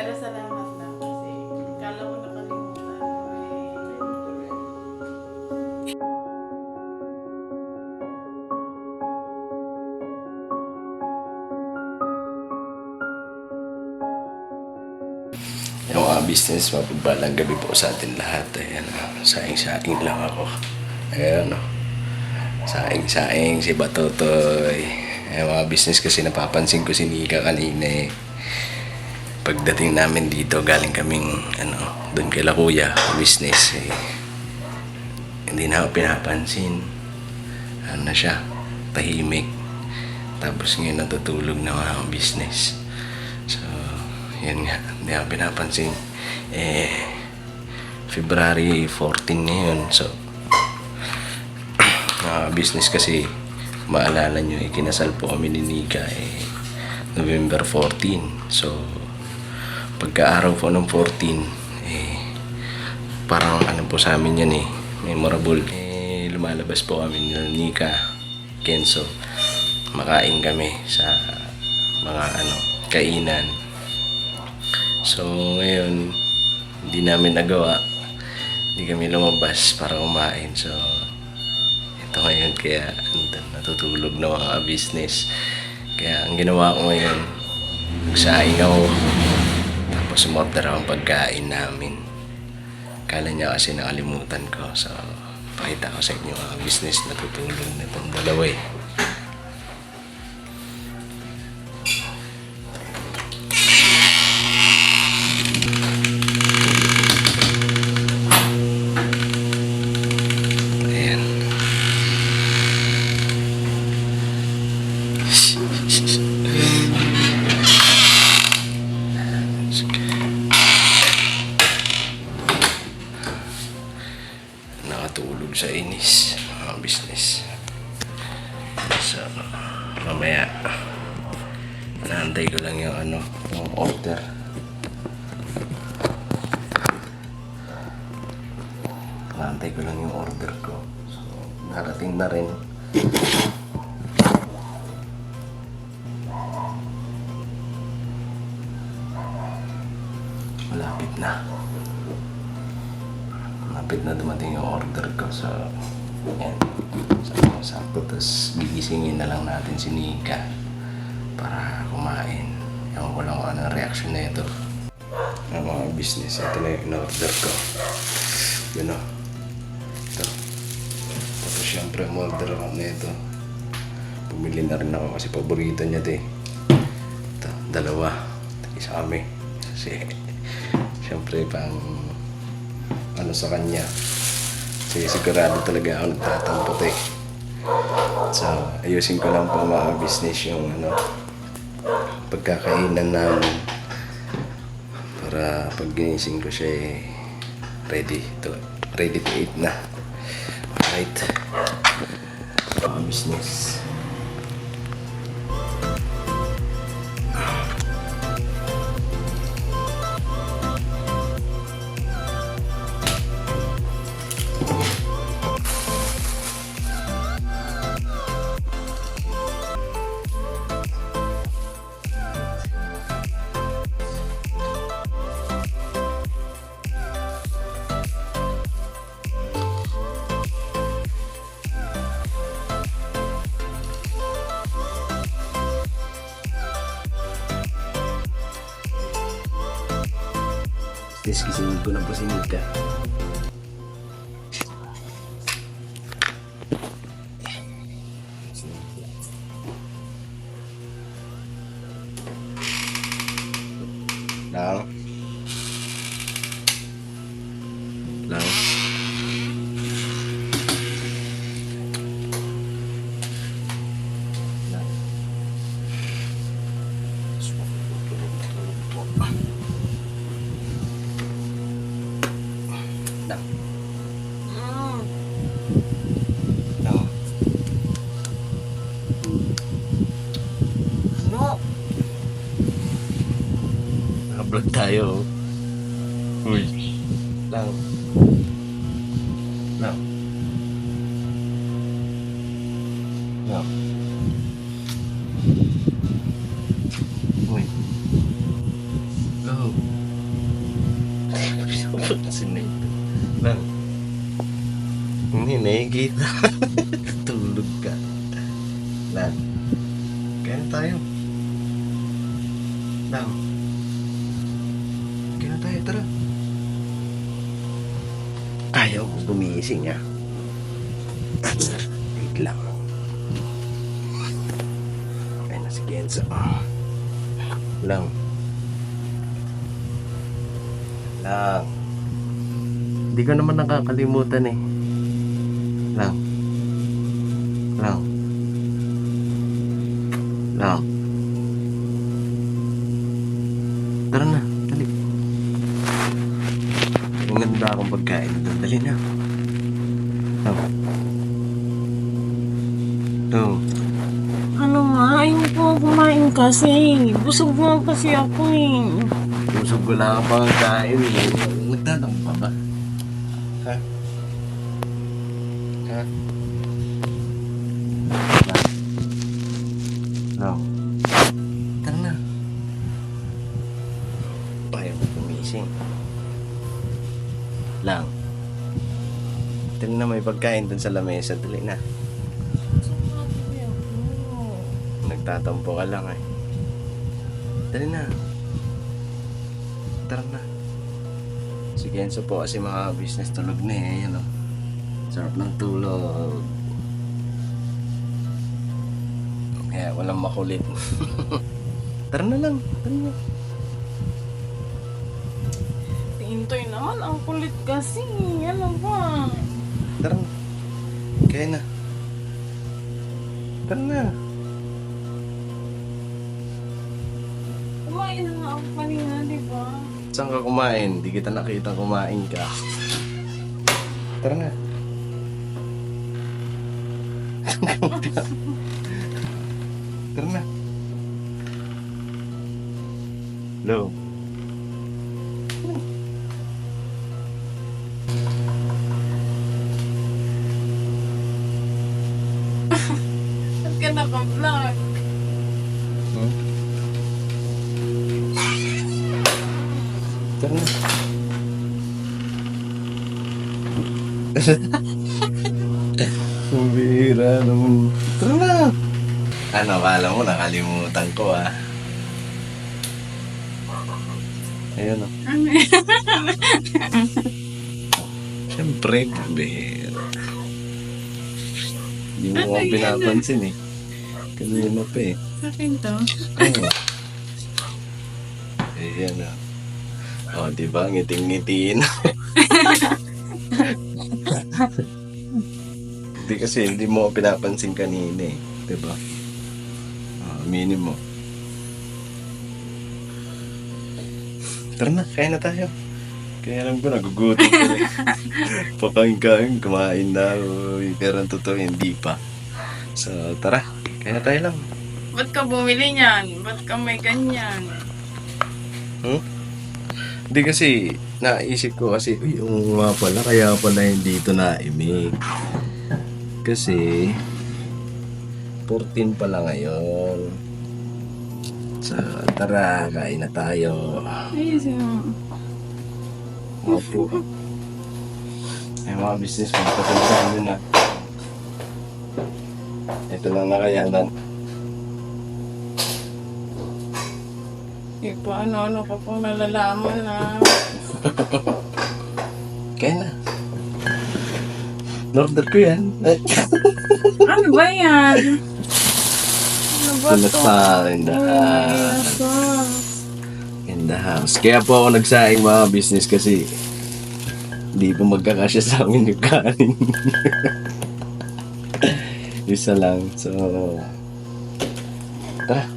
Pero salamat na kasi kala ko nakalimutan ko eh. Yung mga business, mapagbalang gabi po sa atin lahat. Ayan, saing-saing lang ako. Ayan, saing-saing si Batotoy. Ayan, mga business kasi napapansin ko si Nika kanina eh. Pagdating namin dito, galing kaming, doon kay La Kuya, business eh. Hindi na ako pinapansin. Ano na siya, tahimik. Tapos ngayon natutulog na mga business. So, yan nga, hindi ako pinapansin. February 14 ngayon. So, business kasi, maalala nyo, ikinasal po kami ni Nika November 14. So, pagka-araw po ng 14, parang po sa amin yan memorable. Lumalabas po kami ni Nika, Kenzo. Makain kami sa mga kainan. So ngayon hindi namin nagawa, hindi kami lumabas para kumain. So ito ngayon, kaya natutulog na mga business. Kaya ang ginawa ko ngayon, nagsaing ako, tapos umorder ako ng pagkain namin. Kala niya kasi nakalimutan ko. So pakita ko sa inyo mga business, natutulog na itong dalawa eh. Nakatulog sa inis mga business. So mamaya naantay ko lang yung yung order. Naantay ko lang yung order ko. So narating na rin. Malapit na. Malapit na dumating yung order ko. So yan, sakto. Tapos gigisingin na lang natin si Nika para kumain. Ewan ko lang kung anong reaction na ito ng mga business. Ito na yung in-order ko. Yun o, ito. Tapos syempre umorder ako na ito. Bumili na rin ako kasi paborito niya ito eh. Ito, dalawa. Isa kami kasi syempre pang sa kanya. Kasi sigurado talaga ako nagtatampot eh. So, ayusin ko lang po mga business yung pagkakainan namin para pag ginising ko siya ready to eat na. Alright. Mga business. Gisingin ko na po si Nika. Lang. Naka-vlog tayo. Uy. Lang. Lang. Uy. Go. Sinito. Lang. Hindi nakikita. Tulog ka. Lang. Kaya na tayo. Lang. Kaya na tayo, tara. Ayaw ko gumising ah. Wait lang. Kaya na si Kenzo. Lang. Lang. Hindi ko naman nakakalimutan eh. Lang. Lang. Lang. Tara na, dali. Ang ganda akong pagkain doon. Dali na. Lang. Lang. Ano nga, ayaw ko kumain kasi. Busog mo kasi ako eh. Busog ko lang ang pagkain eh. Nagtanong pa ba? Ha? Ha? Lang. Tara na. Ayaw ko gumising. Lang. Dali na, may pagkain dun sa lamesa. Dali na. Busog nga kasi ako. Nagtatampo ka lang eh. Dali na. Tara na. Si Kenzo po kasi mga business tulog na eh. Yan o. Sarap ng tulog. Kaya walang makulit. Tara na lang. Tara na. Tintoy naman, ang kulit kasi. Ano ba? Tara na. Kaya na. Tara na. Kumain na nga ako kanina, di ba? Saan ka kumain? Di kita nakita kumain ka. Tara na. Tara na. Hello. Ba't ka naka-vlog? Hmm? Tara na. Pambihira naman. Tara na. Ano, akala mo nakalimutan ko ah. Ayun oh. Ano Siyempre, pambihira. Hindi mo Ano ako yan? pinapansin eh. Kanina pa eh. Akin to? Ano? Ayan ah. Oh, di ba? Ngiting-ngitiin. Hindi kasi, hindi mo ako pinapansin kanina eh. Di ba? Aminin mo. Tara na, kaya na tayo. Kaya alam ko, nagugutom ko eh. Pakain-kain, kumain na. Uy, pero ang totoo, hindi pa. So, tara. Kaya na tayo lang. Ba't ka bumili niyan? Ba't ka may ganyan? Hindi kasi, naisip ko kasi, uy, oo nga pala, kaya pala hindi ito naimik. Kasi, 14 pala ngayon. So, tara, kain na tayo. Ayos mo. Opo. Ay, mga business, magpapagsahan nyo na. Ito lang nakayanan. Eh, paano-ano ka pong nalalaman na. Kaya na. Norder ko yan. Ano ba yan? Ano ba Sunod to? pa in the house. Uy, In the house. Kaya po ako nagsaing mga business kasi hindi po magkakasya sa amin yung kanin. Isa lang. So, tara.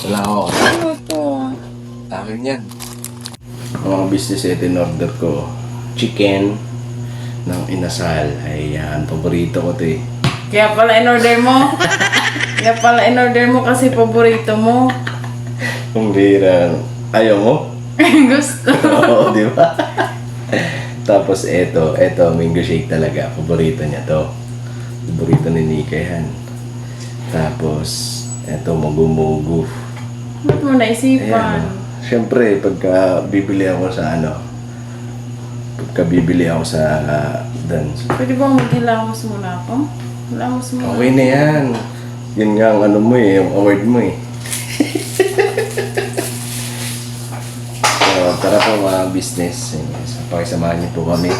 Wala ako. ano to? Akin yan. Ang mga business ito in order ko. Chicken ng inasal. Ayan, paborito ko ito eh. Kaya pala in-order mo? Kaya pala in-order mo kasi paborito mo. Kung bira. Ayaw mo? Gusto. Oo, di ba? Tapos eto, mango shake talaga. Paborito niya to. Paborito ni Nika yan. Tapos, eto, mugu-mugu. Ba't mo naisipan? Ayan. Siyempre, pagka bibili ako sa Pagka bibili ako sa dance. Pwede bang maghilamos muna ako? Hilamos muna. Okay na yan. Yun nga ang ano mo eh, yung award mo eh. So, tara po mga business. Pakisamahan niyo po kami.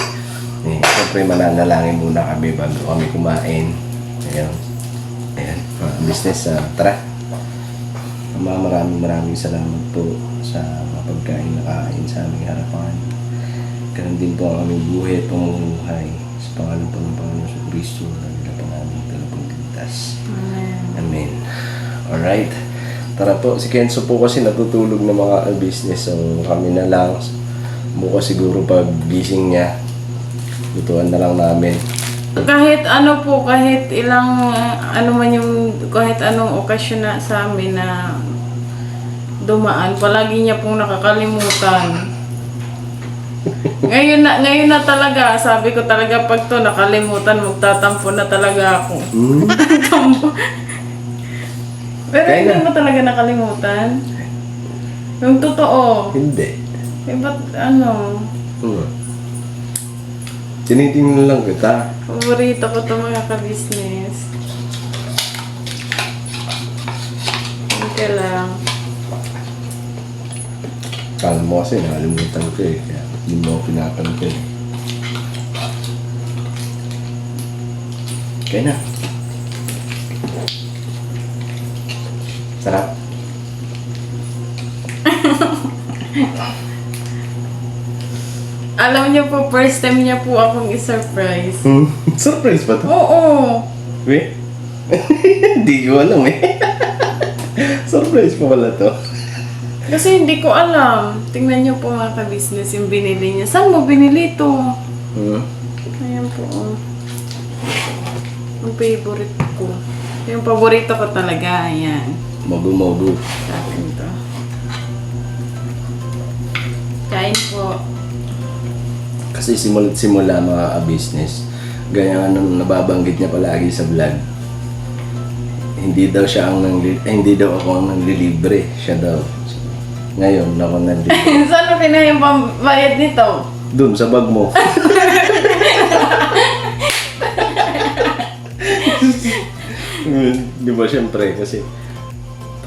Siyempre mananalangin muna kami bago kami kumain. Ayan. Ayan. Mga business, tara. Maraming salamat po sa mga pagkain na kain sa aming harapan. Ganun din po ang aming buhay at pamumuhay. Sa pangalan po ng Panginoon sa Kristo, nagila po namin talapagligtas. Amen. Alright. Tara po, si Kenzo po kasi natutulog ng mga business. So kami na lang. Bukas siguro pag gising niya, lutuan na lang namin. Kahit ano po, kahit ilang, ano man yung, kahit anong okasyon na sa amin na dumaan, palagi niya pong nakakalimutan. Ngayon na talaga, sabi ko talaga pag to nakalimutan, magtatampo na talaga ako. Tampo. Pero Kaya hindi na. mo talaga nakalimutan. Yung totoo. Hindi. Eh, ba't ano? Tinitingnan lang kita. Paborito ko ito mga ka-business. Hindi lang. Kala mo kasi nakalimutan ko eh. Kaya hindi mo ako pinapansin. Kaya na. Sarap. Alam niyo po, first time niya po akong i-surprise. Surprise ba to? Oo! Wait. Hindi ko alam eh. Surprise pa pala to. Kasi hindi ko alam. Tingnan niyo po mga ka-business yung binili niya. Saan mo binili ito? Ayan po. Oh. Ang favorite ko. Yung paborito ko talaga. Ayan. Mogu-mogu. Sa akin to. Kain po. Kasi simula mga business, gaya nga nung nababanggit niya palagi sa vlog, hindi daw siya ang hindi daw ako ang nanglilibre, siya daw. Ngayon, ako nanglilibre. Saan mo kinuha yung pambayad nito? Doon, sa bag mo. Di ba, syempre, kasi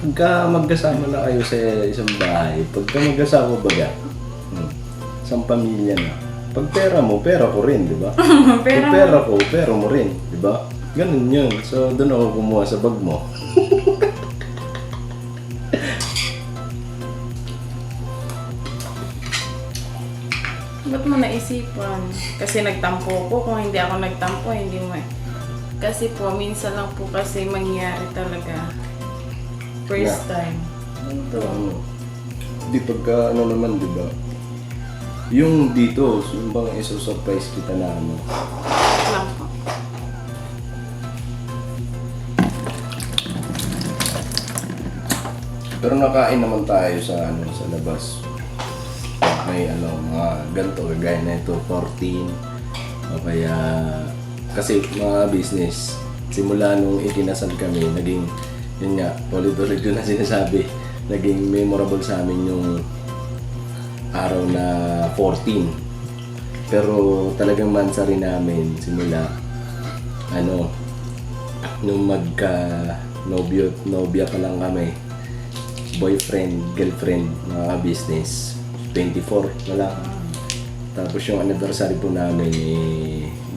pagka magkasama na kayo sa isang bahay, pagka magkasama baga, isang pamilya na, pag pera mo, pera ko rin, di ba? Pera Pag pera ko, pera mo rin, di ba? Ganun yun. So, doon ako kumuha sa bag mo. Ba't mo naisipan? Kasi nagtampo ko. Kung hindi ako nagtampo, hindi mo eh. Kasi po, minsan lang po kasi mangyari talaga. First time. Ito. Di pagka ano naman, di ba? Yung dito, yung bang iso-surprise kita na ano? Lang po. Pero nakain naman tayo sa ano sa labas. May ano, mga ganito, gaya na ito, 14. O kaya, kasi mga business, simula nung ikinasal kami, naging, yun nga, ulit-ulit yun na sinasabi, naging memorable sa amin yung araw na 14. Pero talagang mansa rin namin simula, ano, nung nobya pa lang kami, boyfriend, girlfriend, mga business, 24 na lang. Tapos yung anniversary po namin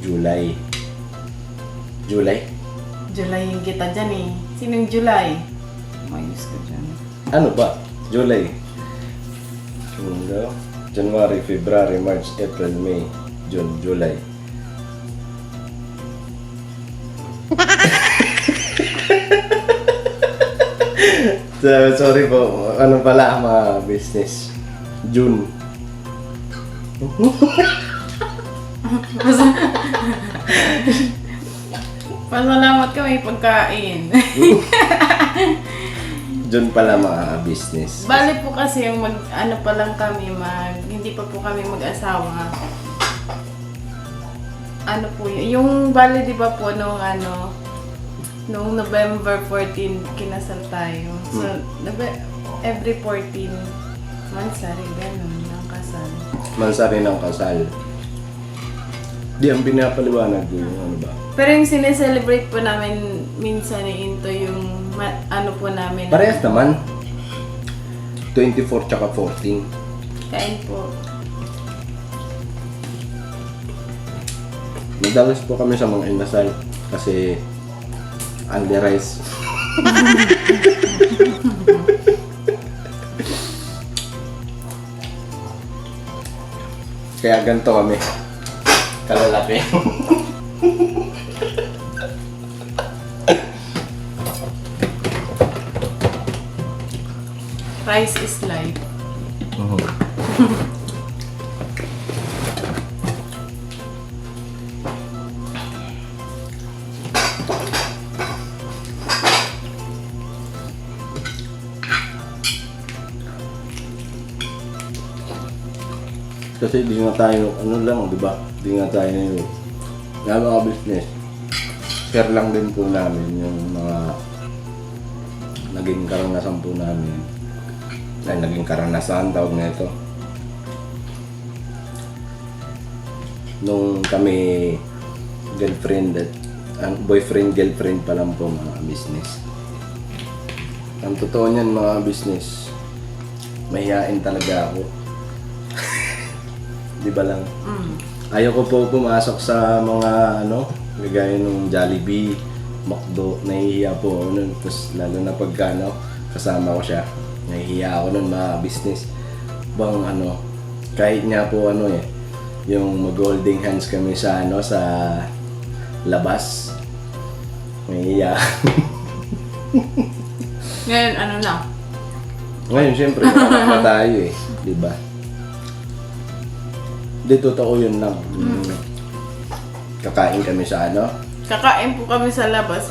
July. July yung kita dyan eh. Sinong July? Mayos ka dyan. Ano ba? July. January, February, March, April, May, June, July. So, sorry po. Ano pala mga business? June. Pasalamat ka may pagkain. June pala mga business. Bali po kasi yung ano pa lang kami, hindi pa po kami mag-asawa. Ano po yun? Yung bali di ba po nung November 14 kinasal tayo. So, every 14 months rin ganun ang kasal. Mansa rin ang kasal. Di, ang pinapaliwanag ko yung ano ba? Pero yung sineselebrate po namin minsan ni Into yung ano po namin. Parehas naman. 24 tsaka 14. Kain po. Madalas po kami sa mga inasal kasi only rice. Kaya ganito kami. Kalalaki. Rice is life. Kasi di nga tayo, ano lang, di ba? Di nga tayo nga mga business. Share lang din po namin yung mga naging karanasan po namin. Ay, naging karanasan, tawag na ito. Nung kami girlfriend at boyfriend, girlfriend pa lang po mga business. Ang totoo niyan mga business, mahihain talaga ako. Di ba lang? Ayaw ko po pumasok sa mga ano, gaya nung Jollibee, McDo, nahihiya po ako nun. Tapos lalo na pagka ano, kasama ko siya, nahihiya ako nun mga business. Bang ano, kahit nga po ano yung mag-holding hands kami sa ano, sa labas. Nahihiya. Ngayon, ano na? Ngayon, syempre, anak na tayo di ba? Hindi, totoo yun lang. Kakain kami sa ano? Kakain po kami sa labas,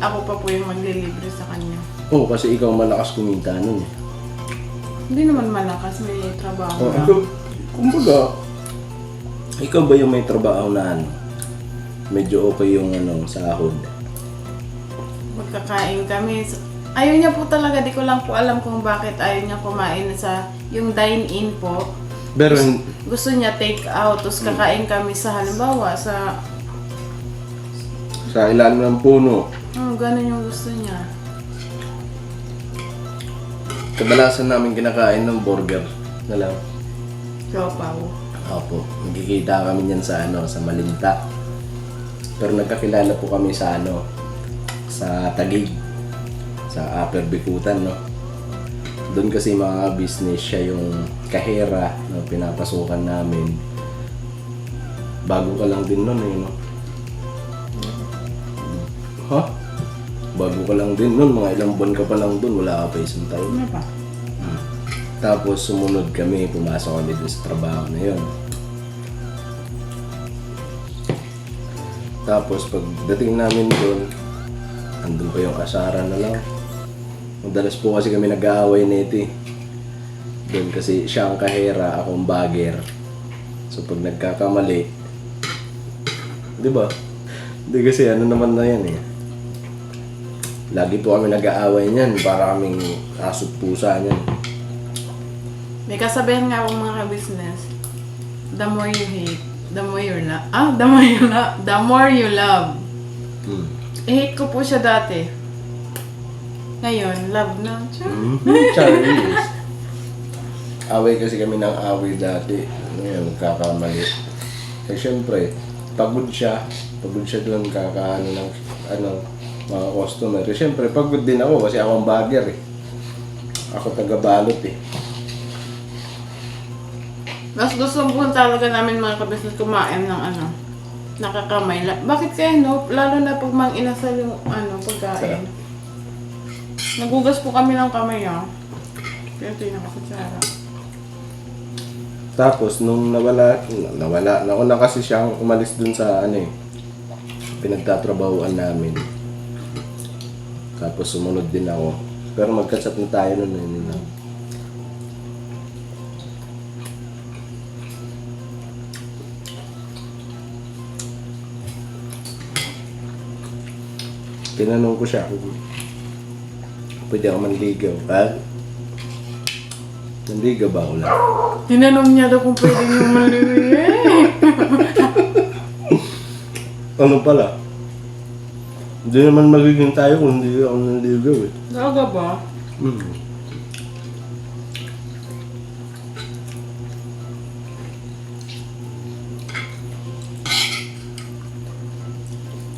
ako pa po yung maglilibre sa kanya. Oo, kasi ikaw malakas kumita nun Hindi naman malakas, may trabaho Oh, na. kumbaga, ikaw ba yung may trabaho na ano? Medyo okay yung ano, sahod. Magkakain kami. Ayaw niya po talaga, di ko lang po alam kung bakit ayaw niya kumain sa yung dine-in po. Pero, Gusto niya take out, tapos kakain kami sa halimbawa sa... sa ilalim ng puno, ganun yung gusto niya. kadalasan namin kinakain ng burger na lang. Siopaw. Opo, magkikita kami niyan sa ano, sa Malinta. Pero nagkakilala po kami sa ano, sa Taguig, sa Upper Bikutan, no. Doon kasi mga business siya yung kahera na pinapasukan namin. Bago ka lang din nun no. Ha? Bago ka lang din nun, mga ilang buwan ka pa lang doon, wala ka pa isang taon. Ano pa? Tapos sumunod kami, pumasok kami dun sa trabaho na yun. Tapos pagdating namin doon, andun pa yung asara na lang. Madalas po kasi kami nag-aaway nito Doon kasi siya ang kahera, ako ang bagger. So pag nagkakamali, di ba? Hindi kasi ano naman na yan Lagi po kami nag-aaway niyan, para kaming aso't pusa niyan. May kasabihan nga akong mga business. The more you hate, the more you love. The more you love. I-hate ko po siya dati. Ngayon, love na. Charlie. Away kasi kami ng away dati. Ngayon, kakamali. Eh syempre, pagod siya doon kakaano ng mga customer. Eh syempre, pagod din ako kasi ako ang bagger Ako taga-balot Mas gusto po talaga namin mga kabisnes kumain ng nakakamay. Bakit kaya lalo na pag mang inasal yung pagkain. Sarap. Nagugas po kami ng kamay Kaya ito yung nakakutsara. Tapos, nung nawala, nauna kasi siyang umalis dun sa pinagtatrabahuan namin. Tapos sumunod din ako. Pero magkachat na tayo nun Tinanong ko siya kung pwede ako manligaw. Nanligaw ba ako lang? Tinanong niya daw kung pwede niyong maliliit. Ano pala? Hindi naman magiging tayo kung hindi ako nanligaw eh. Talaga ba?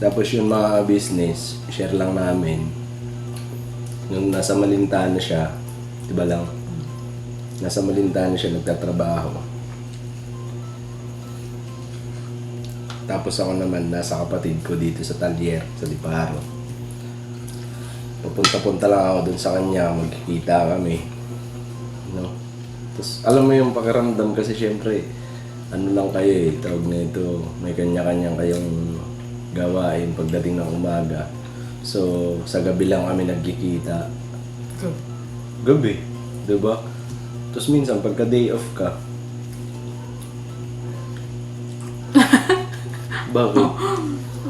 Tapos yung mga business, share lang namin. Nung nasa Malintana siya, diba lang? Nasa Malintana siya nagtatrabaho. Tapos ako naman nasa kapatid ko dito sa Talier, sa Liparo. Pupunta-punta lang ako dun sa kanya, magkikita kami. No? Tapos alam mo yung pakiramdam kasi syempre, ano lang kayo eh, tawag na ito, may kanya-kanyang kayong gawain pagdating ng umaga. So, sa gabi lang kami nagkikita. Gabi, diba? Tapos minsan, pagka day off ka, bakit?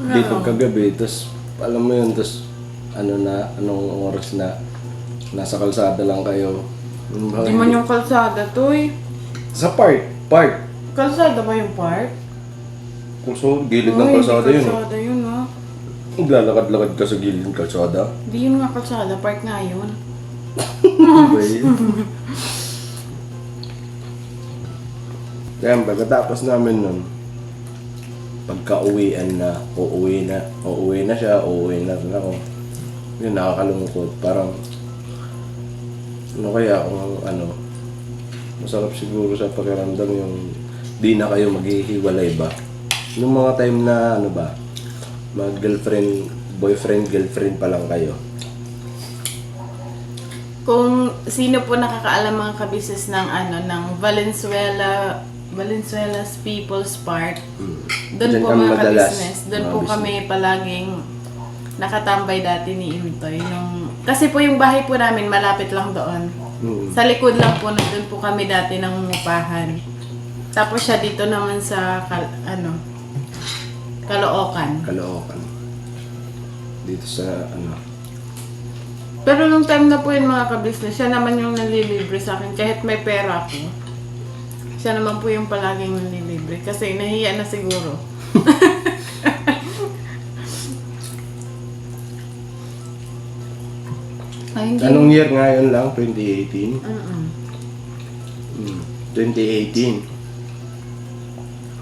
Di pagkagabi, tapos alam mo yun, tapos anong oras na nasa kalsada lang kayo. Hindi man yung kalsada to eh. Sa park. Kalsada ba yung park? So, gilid ng kalsada yun. Kalsada yun ha. Maglalakad-lakad ka sa gilid ng kalsada. Hindi yun nga kalsada, park nga yun. Ba yun? Kaya pagkatapos namin nun, pagka-uwian na, uuwi na siya, uuwi na rin ako. Yun, nakakalungkot. Parang, ano kaya kung masarap siguro sa pakiramdam yung di na kayo maghihiwalay ba? Yung mga time na mag-girlfriend, boyfriend, girlfriend pa lang kayo. Kung sino po nakakaalam mga kabisnes ng ng Valenzuela's People's Park, doon Diyan po kami mga madalas, kabisnes, doon mga po business. kami palaging nakatambay dati ni Imtoy. Kasi po yung bahay po namin malapit lang doon. Sa likod lang po, doon po kami dati nangungupahan. Tapos siya dito naman sa Caloocan. Dito sa Pero nung time na po yun mga kabisnes, siya naman yung nalilibre sa akin kahit may pera ako. Siya naman po yung palaging nalilibre kasi nahiya na siguro. Ay, hindi. Anong year nga yun lang? 2018? 2018.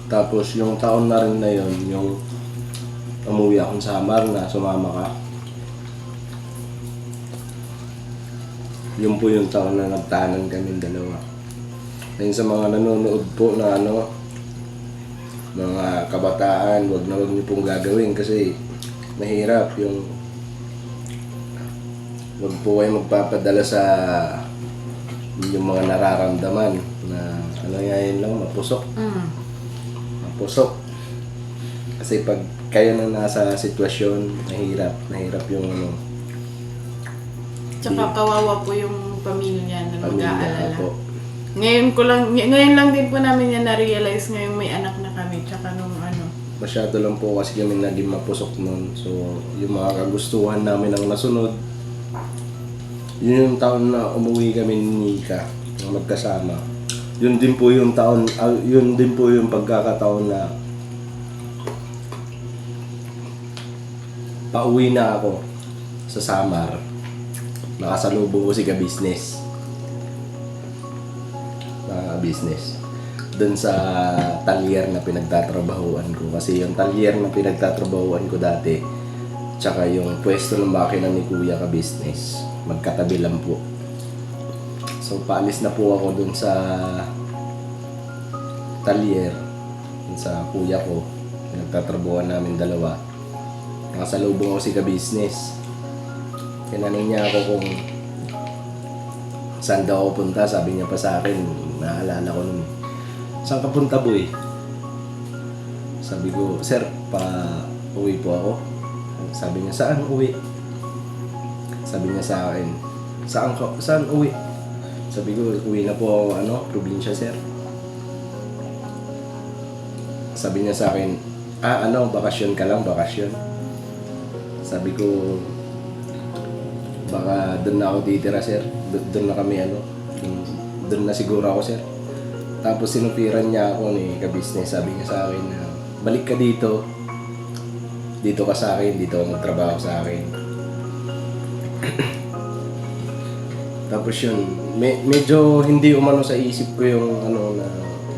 Tapos yung taon na rin na yun, yung umuwi akong Samar na sumama ka. Yun po yung taon na nagtahanan kami dalawa. Ayun sa mga nanonood po na mga kabataan, wag niyo pong gagawin kasi mahirap yung wag po kayo magpapadala sa yung mga nararamdaman na yan lang, mapusok. Mapusok. Kasi pag kayo na nasa sitwasyon, mahirap yung Tsaka kawawa po yung pamilya na mag-aalala. po. Ngayon lang din po namin yan na-realize ngayong may anak na kami. Tsaka nung Masyado lang po kasi kami naging mapusok nun. So, yung mga kagustuhan namin ang nasunod, yun yung taon na umuwi kami ni Nika, na magkasama. Yun din po yung pagkakataon na pauwi na ako sa Samar. Nakasalubong ko si ka-business. Doon sa Talier na pinagtatrabahuan ko. Kasi yung Talier na pinagtatrabahuan ko dati, tsaka yung pwesto ng makina ni Kuya ka-business, magkatabi lang po. So paalis na po ako doon sa Talier, dun sa kuya ko, pinagtatrabahuan namin dalawa. Nakasalubong ako si ka-business. Tinanong niya ako kung saan daw ako punta. Sabi niya pa sa akin, naalala ko nun, saan ka punta boy? Sabi ko, sir, uwi po ako. Sabi niya, saan uwi? Sabi niya sa akin, saan uwi? Sabi ko, uwi na po ako, probinsya sir. Sabi niya sa akin, bakasyon ka lang, bakasyon. Sabi ko, baka doon na ako titira sir. Doon na kami doon na siguro ako sir. Tapos sinupiran niya ako ni ka-business. Sabi niya sa akin na balik ka dito dito ka sa akin, dito ka magtrabaho sa akin. Tapos yun, medyo hindi umano sa isip ko yung ano na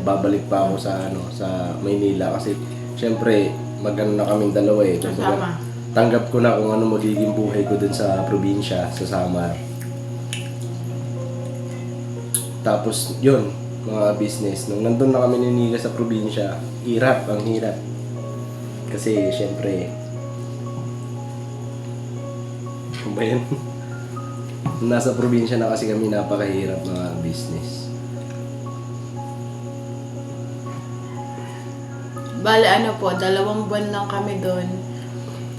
babalik pa ako sa sa Maynila kasi syempre magano na kaming dalawa eh. Kasama. Tanggap ko na kung ano magiging buhay ko dun sa probinsya, sa Samar. Tapos yun, mga business, nung nandun na kami ni Nika sa probinsya, ang hirap. Kasi syempre, ano ba yun? Nasa probinsya na kasi kami, napakahirap mga business. Bale ano po, 2 buwan lang kami doon.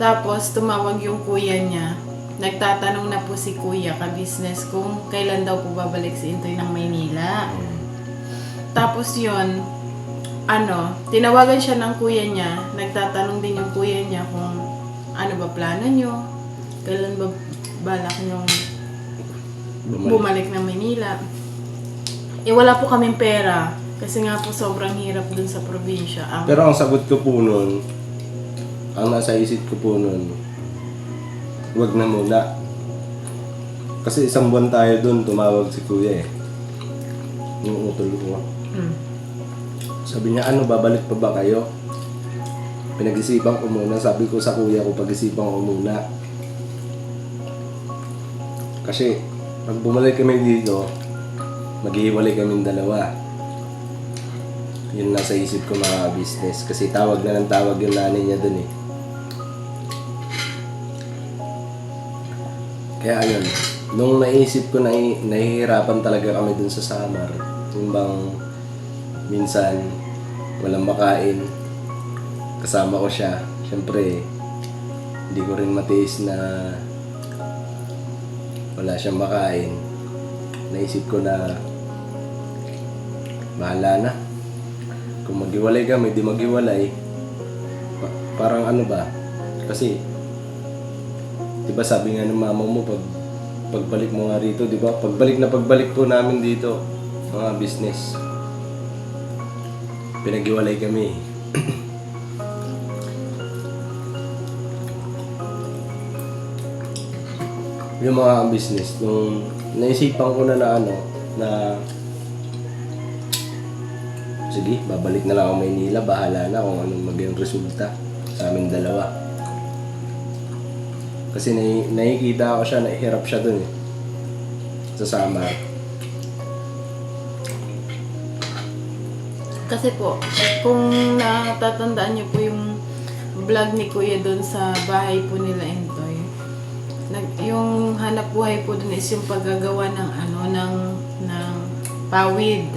Tapos tumawag yung kuya niya. Nagtatanong na po si kuya ka-business kung kailan daw po babalik si Intoy ng Maynila. Tapos yun, tinawagan siya ng kuya niya. Nagtatanong din yung kuya niya kung ano ba plano nyo, kailan ba balak nyong bumalik ng Maynila. Wala po kaming pera. Kasi nga po sobrang hirap dun sa probinsya. Pero ang sagot ko po nun, ang nasa isip ko po nun, wag na muna. Kasi 1 buwan tayo dun, tumawag si kuya eh. Yung utol ko. Sabi niya, babalik pa ba kayo? Pinag-isipan ko muna. Sabi ko sa kuya ko, pag-isipan ko muna. Kasi, pag bumalik kami dito, maghihiwalay kaming dalawa. Yun nasa isip ko mga business. Kasi tawag na ng tawag yung nanay niya dun eh. Kaya ayun, nung naisip ko na nahihirapan talaga kami dun sa Samar. Yung bang minsan walang makain. Kasama ko siya. Siyempre, hindi ko rin matiis na wala siyang makain. Naisip ko na bahala na. Kung maghiwalay kami, di maghiwalay. Parang ano ba? Kasi, di ba sabi nga ng mama mo, pagbalik mo nga rito, di ba? Pagbalik po namin dito, mga business. Pinaghiwalay kami. Yung mga business, nung naisipan ko na sige, babalik na lang ako Maynila, bahala na kung anong maging resulta sa aming dalawa. Kasi nakikita ko siya, nahihirap siya dun eh. Sa Samar. Kasi po, kung natatandaan niyo po yung vlog ni Kuya doon sa bahay po nila Intoy, yung hanap buhay po doon is yung paggagawa ng pawid.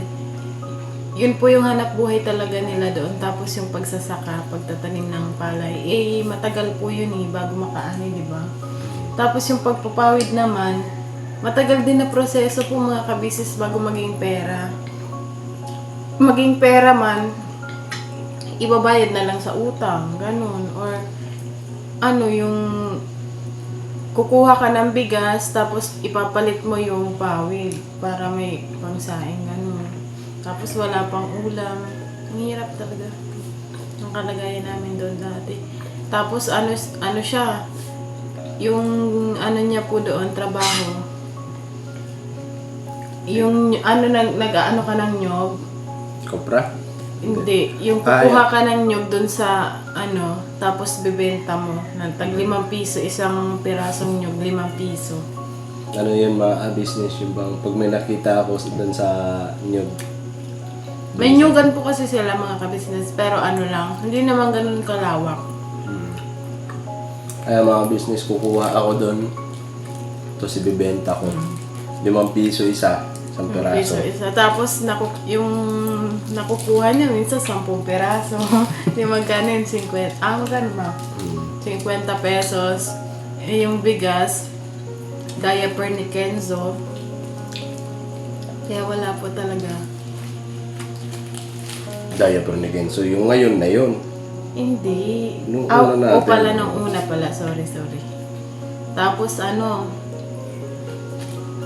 Yun po yung hanap buhay talaga nila doon. Tapos yung pagsasaka, pagtatanim ng palay, matagal po yun bago makaani, di ba? Tapos yung pagpapawid naman, matagal din na proseso po mga kabisis bago maging pera. Maging pera man, ibabayad na lang sa utang, ganun. Or yung kukuha ka ng bigas, tapos ipapalit mo yung pawid para may pangsaing, ganun. Tapos wala pang ulam. Ang hirap talaga. Ang kalagayan namin doon dati. Tapos ano siya, yung niya po doon, trabaho. Yung nag-ano ka ng nyog. Kopra? Hindi. Yung kukuha ka ng nyog doon sa tapos bibenta mo. Tag 5 piso, isang pirasong nyog, 5 piso. Ano yun mga business yung bang pag may nakita ako doon sa nyog. May nyugan po kasi sila mga ka-business, pero lang, hindi naman ganun kalawak. Kaya mga business, kukuha ako doon. Tapos ibibenta ko. 5 piso isa, 1 piraso. Piso isa. Tapos yung nakukuha niya minsan 10 piraso. Hindi magkano yung 50. Magkano ba? 50 pesos. Yung bigas, diaper ni Kenzo. Kaya wala po talaga. Diaper ni Kenzo. Yung ngayon na yun. Hindi. Nung una natin. Pala nung una pala. Sorry. Tapos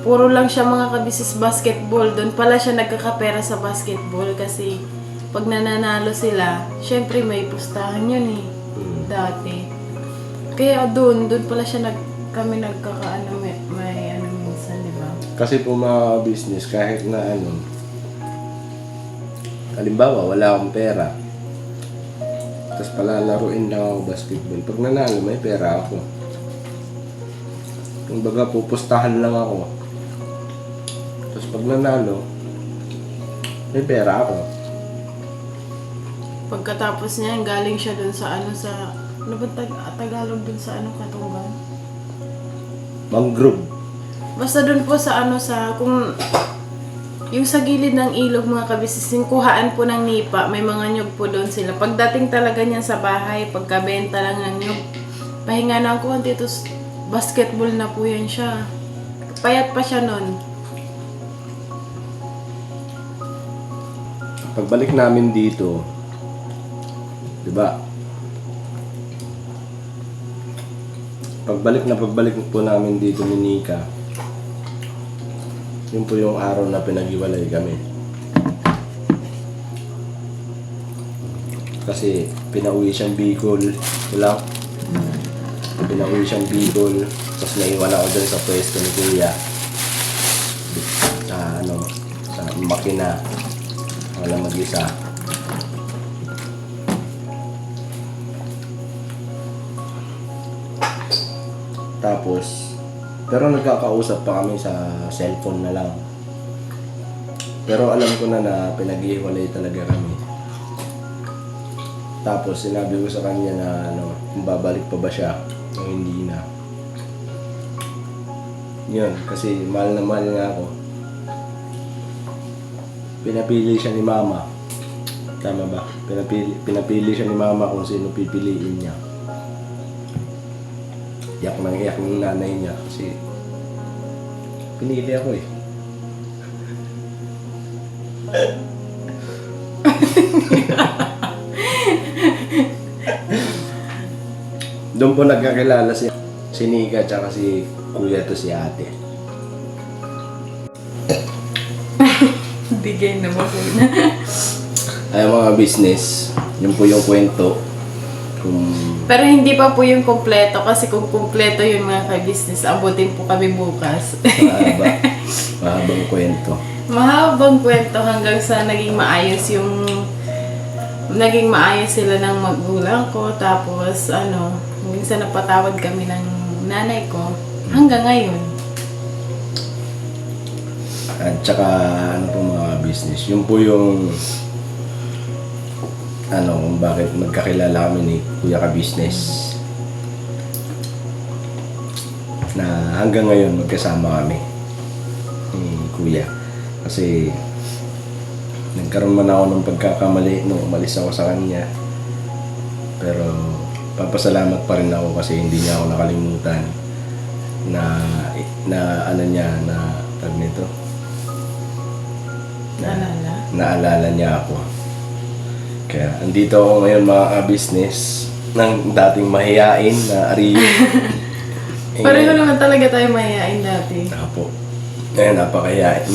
puro lang siya mga kabisis basketball. Doon pala siya nagkakapera sa basketball kasi pag nananalo sila, syempre may pustahan yun dati. Kaya doon pala siya kami nagkakaano, may ano minsan, di ba? Kasi po mga business, kahit na ano, halimbawa, wala akong pera. Tapos palalaruin lang ako basketball. Pag nanalo, may pera ako. Kumbaga, pupustahan lang ako. Tapos pag nanalo, may pera ako. Pagkatapos niya, galing siya dun sa ano ba Tagalog dun sa ano Katungan? Mangrove. Basta dun po sa kung yung sa gilid ng ilog mga kabisnes, yung kuhaan po ng nipa, may mga nyug po doon sila. Pagdating talaga niya sa bahay, pagkabenta lang ng nyug, pahinga na ako, tapos basketball na po yan siya. Payat pa siya nun. Pagbalik namin dito, di ba? Pagbalik po namin dito ni Nika, yun po yung araw na pinag-iwalay kami. Kasi pinauwi siyang Bicol, wala. Pinauwi siyang Bicol, tapos naiwan ako dun sa pwesto ni Kuya. Sa makina. Wala mag-isa. Tapos, pero nagkakausap pa kami sa cellphone na lang. Pero alam ko na pinag-iwalay talaga kami. Tapos sinabi ko sa kanya na kung babalik pa ba siya o hindi na. Yun, kasi mahal na mahal nga ako. Pinapili siya ni Mama. Tama ba? Pinapili siya ni Mama kung sino pipiliin niya. Iyak ng nanay niya kasi pinili ako eh. Doon po nagkakilala si Nika tsaka si Kuya to si Ate. Bigay na mo Ay mga business, yun po yung kwento. Pero hindi pa po yung kompleto kasi kung kompleto yung mga ka-business, abutin po kami bukas. Mahabang kwento. Mahabang kwento hanggang sa naging maayos sila ng magulang ko. Tapos hanggang sa napatawad kami ng nanay ko hanggang ngayon. At saka po mga business, yun po yung kung bakit magkakilala kami ni Kuya ka-business. Na hanggang ngayon magkasama kami ni Kuya. Kasi nagkaroon man ako ng pagkakamali nung umalis ako sa kanya. Pero papasalamat pa rin ako kasi hindi niya ako nakalimutan na tag nito. Naalala niya ako. Kaya andito ako ngayon mga business ng dating mahiyain na Rio. Pareho naman talaga tayo mahiyain dati. Apo.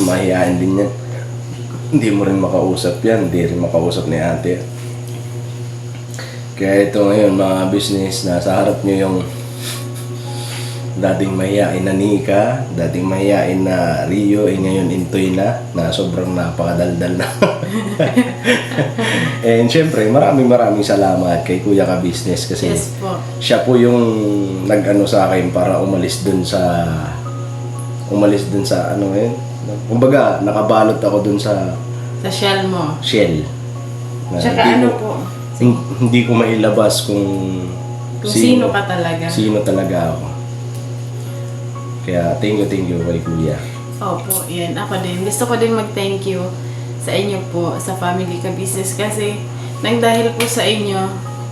Mahiyain din yan. Hindi mo rin makausap yan, hindi rin makausap ni Ate. Kaya ito ngayon mga business, nasa harap nyo yung dating mahiyain na Nika, dating mahiyain na Rio, ngayon Intoy na sobrang napakadaldal na. And syempre, maraming salamat kay Kuya ka-business kasi yes po. Siya po yung nag-ano sa akin para umalis dun sa kumbaga, nakabalot ako dun sa shell mo. Shell. Tsaka Hindi ko mailabas kung sino ka talaga. Sino talaga ako. Kaya thank you kay Kuya. Opo, yan. Ako din. Gusto ko din mag-thank you sa inyo po, sa family ka-business kasi nang dahil po sa inyo,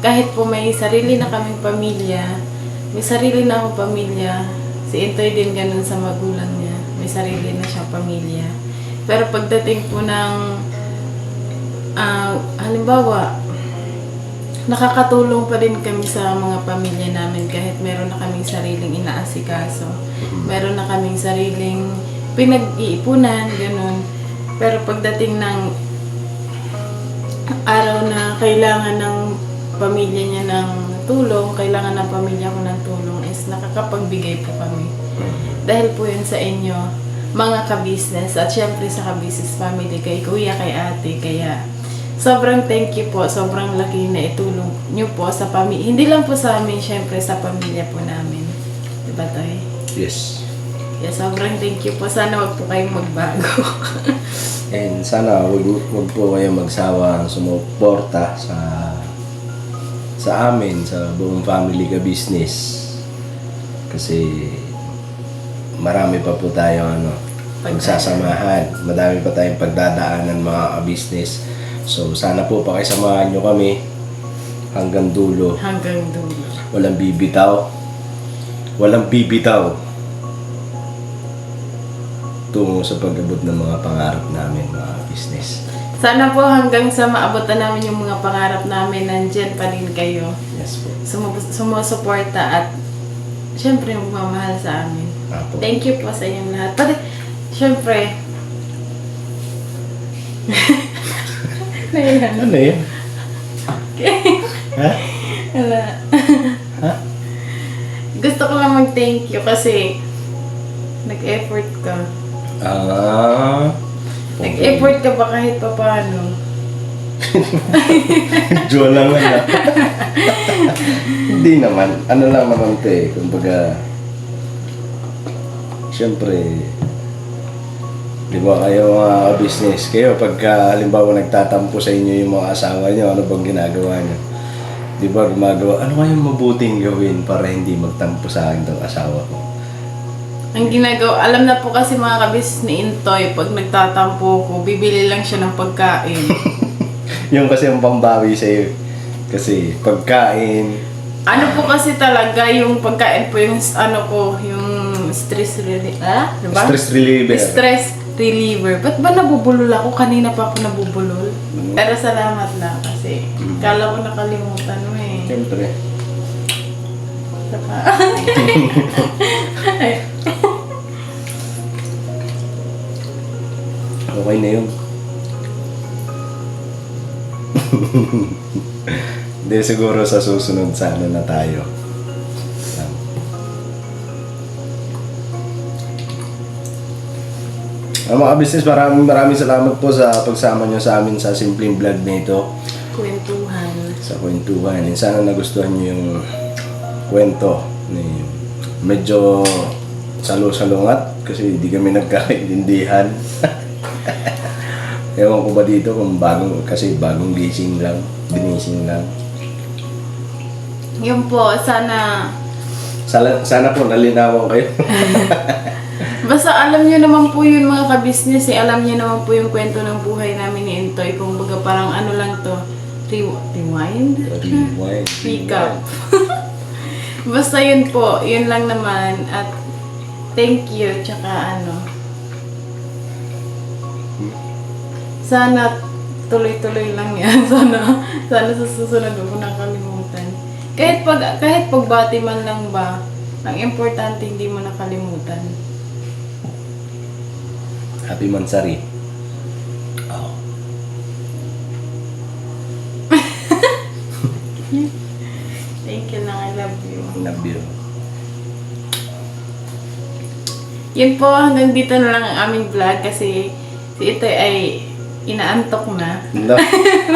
kahit po may sarili na kaming pamilya, may sarili na akong pamilya, si Intoy din ganun sa magulang niya, may sarili na siyang pamilya. Pero pagdating po ng halimbawa, nakakatulong pa din kami sa mga pamilya namin kahit meron na kaming sariling inaasikaso. Meron na kaming sariling pinag-iipunan, ganun. Pero pagdating ng araw na kailangan ng pamilya niya ng tulong, kailangan ng pamilya ko ng tulong, is nakakapagbigay po kami. Dahil po yun sa inyo, mga ka-business, at syempre sa ka-business family, kay kuya, kay ate, kaya sobrang thank you po, sobrang laki na itulong nyo po sa pamilya. Hindi lang po sa amin, syempre sa pamilya po namin. Diba, Toy? Yes. Kaya sobrang thank you po. Sana wag po kayong magbago. And sana wag po kayo magsawa sumuporta sa amin, sa buong family ka business. Kasi marami pa po tayong pagsasamahan. Madami pa tayong pagdadaanan mga business. So sana po pakisamahan nyo kami hanggang dulo. Hanggang dulo. Walang bibitaw. Walang bibitaw tungo sa pag-abot ng mga pangarap namin, mga business. Sana po hanggang sa maabutan namin yung mga pangarap namin, nandyan pa rin kayo. Yes po. Sumusuporta at syempre magmamahal sa amin. Apo. Thank you po sa inyong lahat. Pati, syempre, Nailan. Ano yun? Ha? Wala. Ha? Gusto ko lang mag-thank you kasi nag-effort ka. Nag-effort ka ba kahit pa paano? Medyo lang na. Hindi naman. Ano lang naman ito eh. Kumbaga, siyempre, di ba kayo mga business, kayo pagka halimbawa nagtatampo sa inyo yung mga asawa nyo, ano bang ginagawa nyo? Di ba gumagawa, ano kayong mabuting gawin para hindi magtampo sa akin itong asawa ko? Ang ginagawa, alam na po kasi mga kabis ni Intoy, pag nagtatampo ko, bibili lang siya ng pagkain. Yung kasi ang pambawi sa'yo. Kasi pagkain. Ano po kasi talaga, yung pagkain po yung ano ko, yung stress reliever. Diba? Stress reliever. Stress reliever. Ba't ba nabubulol ako? Kanina pa ako nabubulol. Pero salamat na kasi kala ko nakalimutan mo eh. Siyempre. Saka, Okay na yun. Hindi, siguro sa susunod sana na tayo. Mga business, maraming salamat po sa pagsama nyo sa amin sa simpleng vlog na ito. kwentuhan. Sa kwentuhan. Sana nagustuhan nyo yung kwento. Medyo salo-salungat kasi hindi kami nagkakaintindihan. Ewan ko ba dito kung bagong gising lang, ginising lang. Yun po, sana po nalinawan kayo. basta alam niyo naman po yun mga ka-business eh. Alam niyo naman po yung kwento ng buhay namin ni Intoy. Kung baga parang ano lang to, rewind? Recap. Basta yun po, yun lang naman. At thank you, tsaka sana tuloy-tuloy lang yan. Sana sa susunod mo nakalimutan. Kahit pagbati man lang ba, ang importante hindi mo nakalimutan. Happy Mansari. Oh. Thank you na, I love you. Love you. Yun po, hanggang dito na lang ang aming vlog kasi si Itoy ay inaantok na. No.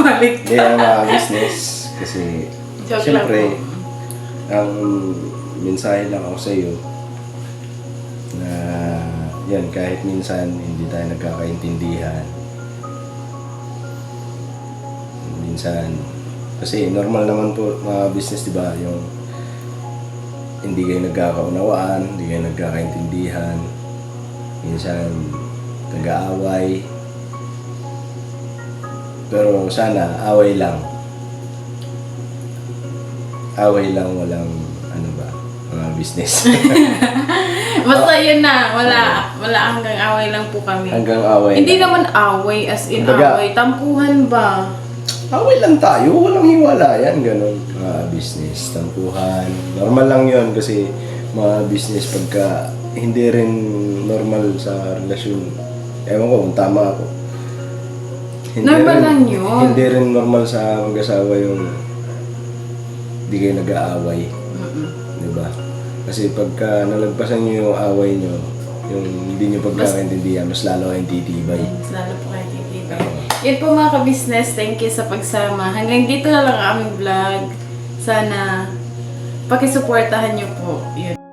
Balik Hindi na mga business. Kasi, Joke siyempre, lang po. ang mensahe lang ako sa iyo na yan, kahit minsan hindi tayo nagkakaintindihan. Minsan, kasi normal naman po mga business, di ba? Yung hindi kayo nagkakaunawaan, hindi kayo nagkakaintindihan. Minsan, nag-aaway. Pero sana, away lang. Away lang, walang mga business. Basta yun na, wala hanggang away lang po kami. Hanggang away Hindi lang. naman away as in Kumbaga, away, tampuhan ba? Away lang tayo, walang hiwalayan, ganun. Mga business, tampuhan. Normal lang yun kasi mga business pagka hindi rin normal sa relasyon. Ewan ko kung tama ako. Normal lang yun. Hindi rin normal sa mag-asawa yung Di kayo nag-aaway. Di ba? Kasi pagka nalagpasan nyo yung away nyo, yung hindi nyo pagkakaintindihan, mas lalo kayong titibay. Mas lalo po kayo titibay. Yun po mga ka-business, thank you sa pagsama. Hanggang dito na lang ang aming vlog. Sana pakisuportahan nyo po. Yun.